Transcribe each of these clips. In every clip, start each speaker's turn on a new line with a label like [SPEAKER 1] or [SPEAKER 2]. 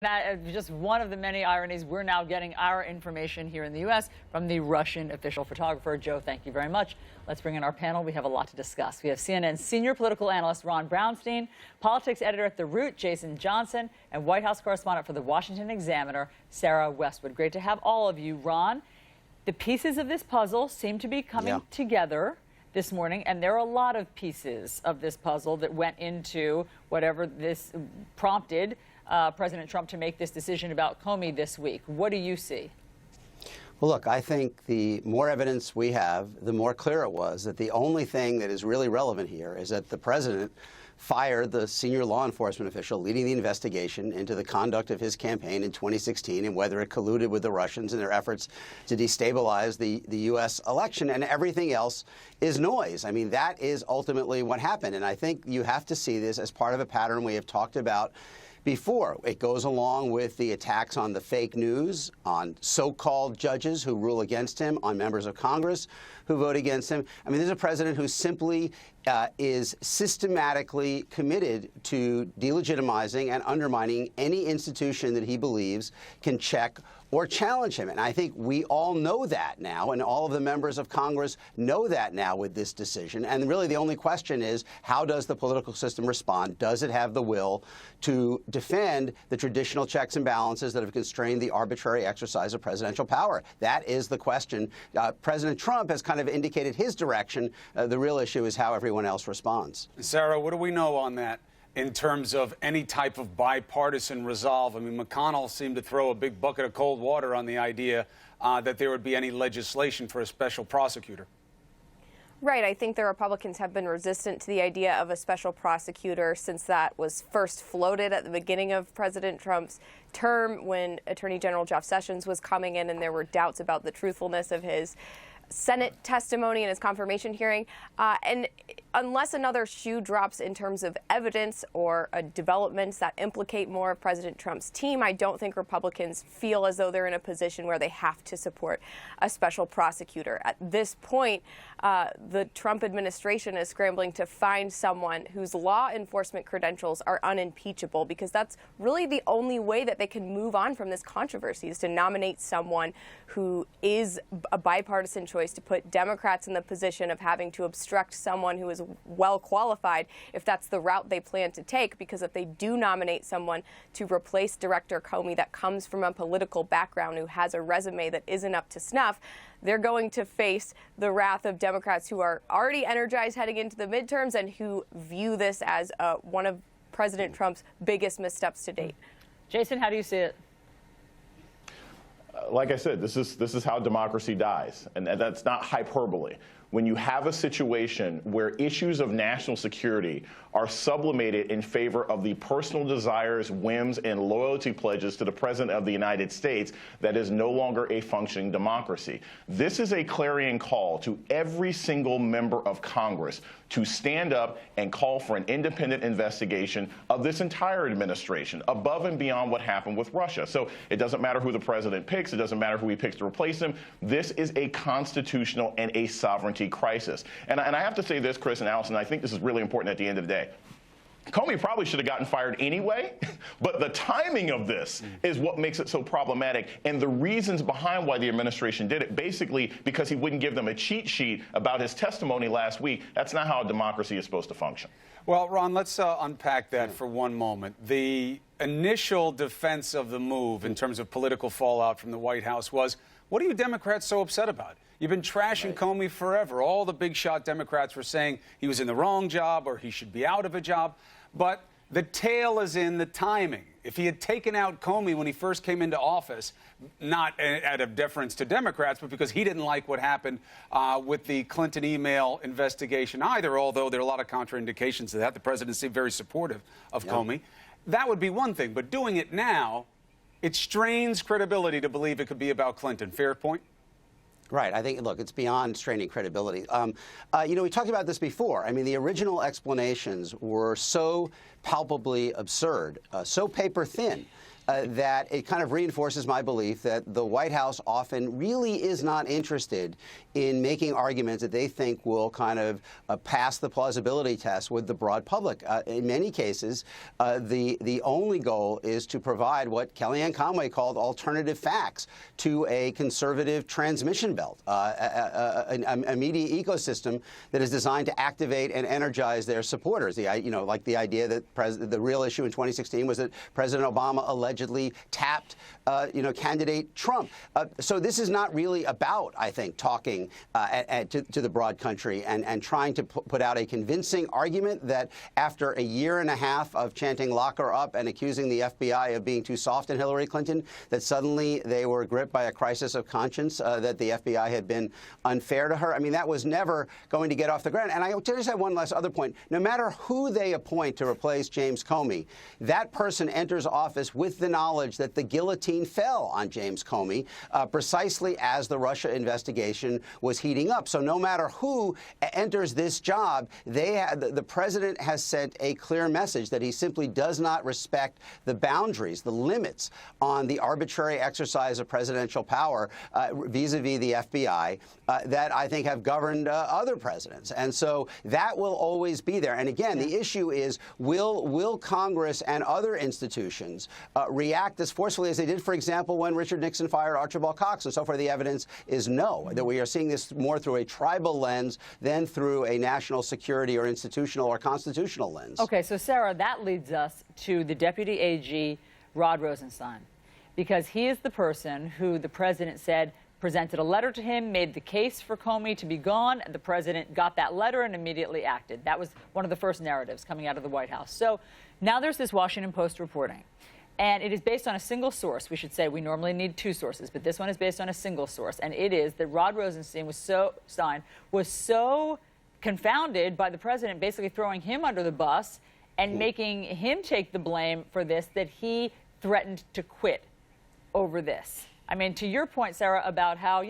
[SPEAKER 1] That is just one of the many ironies. We're now getting our information here in the U.S. from the Russian official photographer. Joe, thank you very much. Let's bring in our panel. We have a lot to discuss. We have CNN's senior political analyst Ron Brownstein, politics editor at The Root Jason Johnson, and White House correspondent for the Washington Examiner Sarah Westwood. Great to have all of you. Ron, the pieces of this puzzle seem to be coming together this morning, and there are a lot of pieces of this puzzle that went into whatever this prompted President Trump to make this decision about Comey this week. What do you see?
[SPEAKER 2] Well, look, I think the more evidence we have, the more clear it was that the only thing that is really relevant here is that the president fired the senior law enforcement official leading the investigation into the conduct of his campaign in 2016 and whether it colluded with the Russians in their efforts to destabilize the U.S. election, and everything else is noise. I mean, that is ultimately what happened, and I think you have to see this as part of a pattern we have talked about before. It goes along with the attacks on the fake news, on so-called judges who rule against him, on members of Congress who vote against him. I mean, there's a president who simply is systematically committed to delegitimizing and undermining any institution that he believes can check or challenge him. And I think we all know that now, and all of the members of Congress know that now with this decision. And really the only question is, how does the political system respond? Does it have the will to defend the traditional checks and balances that have constrained the arbitrary exercise of presidential power? That is the question. President Trump has kind of indicated his direction. The real issue is how everyone else responds.
[SPEAKER 3] Sarah, what do we know on that in terms of any type of bipartisan resolve? I mean, McConnell seemed to throw a big bucket of cold water on the idea that there would be any legislation for a special prosecutor.
[SPEAKER 4] Right. I think the Republicans have been resistant to the idea of a special prosecutor since that was first floated at the beginning of President Trump's term when Attorney General Jeff Sessions was coming in and there were doubts about the truthfulness of his Senate testimony and his confirmation hearing. And unless another shoe drops in terms of evidence or developments that implicate more of President Trump's team, I don't think Republicans feel as though they're in a position where they have to support a special prosecutor. At this point, the Trump administration is scrambling to find someone whose law enforcement credentials are unimpeachable, because that's really the only way that they can move on from this controversy, is to nominate someone who is a bipartisan choice, to put Democrats in the position of having to obstruct someone who is well qualified if that's the route they plan to take. Because if they do nominate someone to replace Director Comey that comes from a political background, who has a resume that isn't up to snuff, they're going to face the wrath of Democrats who are already energized heading into the midterms and who view this as one of President Trump's biggest missteps to date.
[SPEAKER 1] Jason, how do you see it?
[SPEAKER 5] Like I said, this is how democracy dies, and that's not hyperbole. When you have a situation where issues of national security are sublimated in favor of the personal desires, whims, and loyalty pledges to the President of the United States, that is no longer a functioning democracy. This is a clarion call to every single member of Congress to stand up and call for an independent investigation of this entire administration, above and beyond what happened with Russia. So it doesn't matter who the president picks. It doesn't matter who he picks to replace him. This is a constitutional and a sovereignty crisis. And I have to say this, Chris and Allison, I think this is really important at the end of the day. Comey probably should have gotten fired anyway, but the timing of this is what makes it so problematic, and the reasons behind why the administration did it, basically because he wouldn't give them a cheat sheet about his testimony last week. That's not how a democracy is supposed to function.
[SPEAKER 3] Well, Ron, let's unpack that for one moment. The initial defense of the move in terms of political fallout from the White House was, what are you Democrats so upset about? You've been trashing Comey forever. All the big shot Democrats were saying he was in the wrong job or he should be out of a job. But the tale is in the timing. If he had taken out Comey when he first came into office, not out of deference to Democrats, but because he didn't like what happened with the Clinton email investigation either, although there are a lot of contraindications to that. The president seemed very supportive of Comey. That would be one thing. But doing it now, it strains credibility to believe it could be about Clinton. Fair point?
[SPEAKER 2] Right. I think, look, it's beyond straining credibility. You know, we talked about this before. I mean, the original explanations were so palpably absurd, so paper thin, that it kind of reinforces my belief that the White House often really is not interested in making arguments that they think will kind of pass the plausibility test with the broad public. In many cases, the only goal is to provide what Kellyanne Conway called alternative facts to a conservative transmission belt, a media ecosystem that is designed to activate and energize their supporters. Like the idea that the real issue in 2016 was that President Obama allegedly tapped, candidate Trump. So this is not really about, I think, talking to the broad country and trying to put out a convincing argument that after a year and a half of chanting "lock her up" and accusing the FBI of being too soft on Hillary Clinton, that suddenly they were gripped by a crisis of conscience, that the FBI had been unfair to her. I mean, that was never going to get off the ground. And I just have one last other point. No matter who they appoint to replace James Comey, that person enters office with the knowledge that the guillotine fell on James Comey precisely as the Russia investigation was heating up. So no matter who enters this job, the president has sent a clear message that he simply does not respect the boundaries, the limits on the arbitrary exercise of presidential power vis-a-vis the FBI that I think have governed other presidents. And so that will always be there. And again, the issue is, will Congress and other institutions react as forcefully as they did, for example, when Richard Nixon fired Archibald Cox? And so far, the evidence is no, that we are seeing this more through a tribal lens than through a national security or institutional or constitutional lens.
[SPEAKER 1] Okay, so Sarah, that leads us to the Deputy AG, Rod Rosenstein, because he is the person who the president said presented a letter to him, made the case for Comey to be gone, and the president got that letter and immediately acted. That was one of the first narratives coming out of the White House. So now there's this Washington Post reporting, and it is based on a single source. We should say we normally need two sources, but this one is based on a single source, and it is that Rod Rosenstein was so confounded by the president basically throwing him under the bus and making him take the blame for this that he threatened to quit over this. I mean, to your point, Sarah, about how,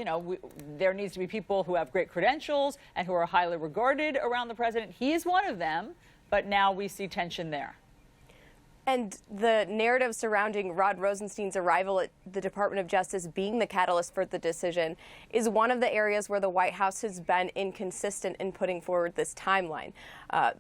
[SPEAKER 1] there needs to be people who have great credentials and who are highly regarded around the president. He is one of them, but now we see tension there.
[SPEAKER 4] And the narrative surrounding Rod Rosenstein's arrival at the Department of Justice being the catalyst for the decision is one of the areas where the White House has been inconsistent in putting forward this timeline.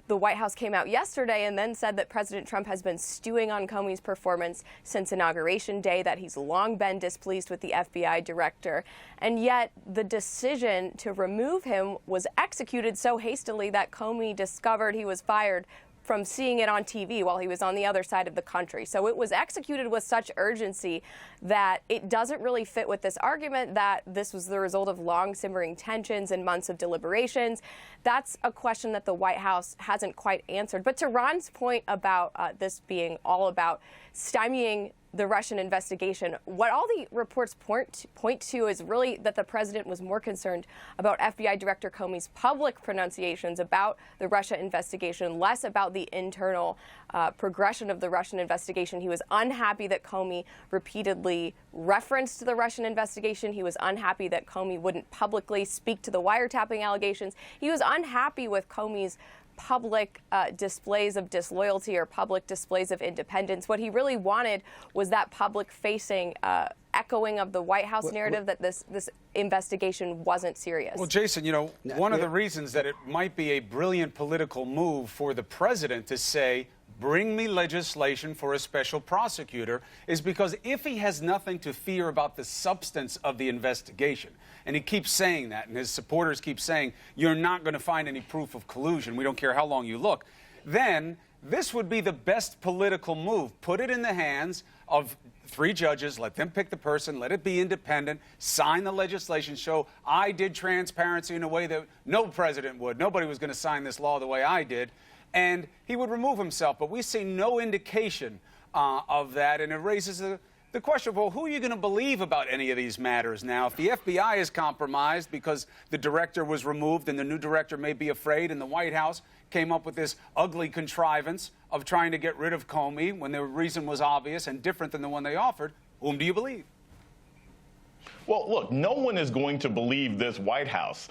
[SPEAKER 4] The White House came out yesterday and then said that President Trump has been stewing on Comey's performance since Inauguration Day, that he's long been displeased with the FBI director. And yet the decision to remove him was executed so hastily that Comey discovered he was fired from seeing it on TV while he was on the other side of the country. So it was executed with such urgency that it doesn't really fit with this argument that this was the result of long simmering tensions and months of deliberations. That's a question that the White House hasn't quite answered. But to Ron's point about this being all about stymieing the Russian investigation, what all the reports point to is really that the president was more concerned about FBI Director Comey's public pronunciations about the Russia investigation, less about the internal progression of the Russian investigation. He was unhappy that Comey repeatedly referenced the Russian investigation. He was unhappy that Comey wouldn't publicly speak to the wiretapping allegations. He was unhappy with Comey's public displays of disloyalty or public displays of independence. What he really wanted was that public-facing echoing of the White House narrative that this investigation wasn't serious.
[SPEAKER 3] Well, Jason, one of the reasons that it might be a brilliant political move for the president to say, bring me legislation for a special prosecutor, is because if he has nothing to fear about the substance of the investigation, and he keeps saying that, and his supporters keep saying, you're not going to find any proof of collusion, we don't care how long you look, then this would be the best political move. Put it in the hands of 3 judges, let them pick the person, let it be independent, sign the legislation, show I did transparency in a way that no president would. Nobody was going to sign this law the way I did. And he would remove himself. But we see no indication of that. And it raises the question of, well, who are you going to believe about any of these matters now? If the FBI is compromised because the director was removed and the new director may be afraid, and the White House came up with this ugly contrivance of trying to get rid of Comey when the reason was obvious and different than the one they offered, whom do you believe?
[SPEAKER 5] Well, look, no one is going to believe this White House.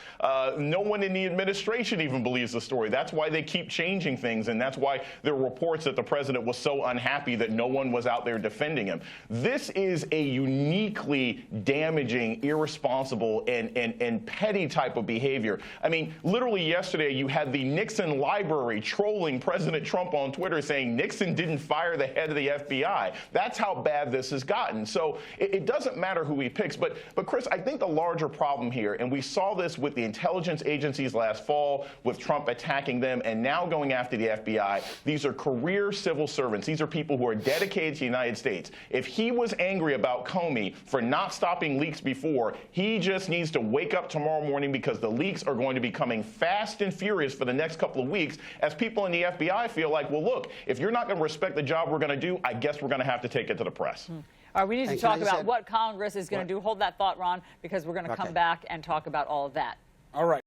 [SPEAKER 5] No one in the administration even believes the story. That's why they keep changing things, and that's why there are reports that the president was so unhappy that no one was out there defending him. This is a uniquely damaging, irresponsible, and petty type of behavior. I mean, literally yesterday you had the Nixon Library trolling President Trump on Twitter saying Nixon didn't fire the head of the FBI. That's how bad this has gotten. So it doesn't matter who he picks, but Chris, I think the larger problem here, and we saw this with the intelligence agencies last fall, with Trump attacking them, and now going after the FBI, these are career civil servants. These are people who are dedicated to the United States. If he was angry about Comey for not stopping leaks before, he just needs to wake up tomorrow morning, because the leaks are going to be coming fast and furious for the next couple of weeks, as people in the FBI feel like, well, look, if you're not going to respect the job we're going to do, I guess we're going to have to take it to the press.
[SPEAKER 1] All right, we need to
[SPEAKER 2] And
[SPEAKER 1] talk
[SPEAKER 2] can I just
[SPEAKER 1] about
[SPEAKER 2] add-
[SPEAKER 1] what Congress is going to do. Hold that thought, Ron, because we're going to come
[SPEAKER 2] Okay.
[SPEAKER 1] back and talk about all of that.
[SPEAKER 3] All right.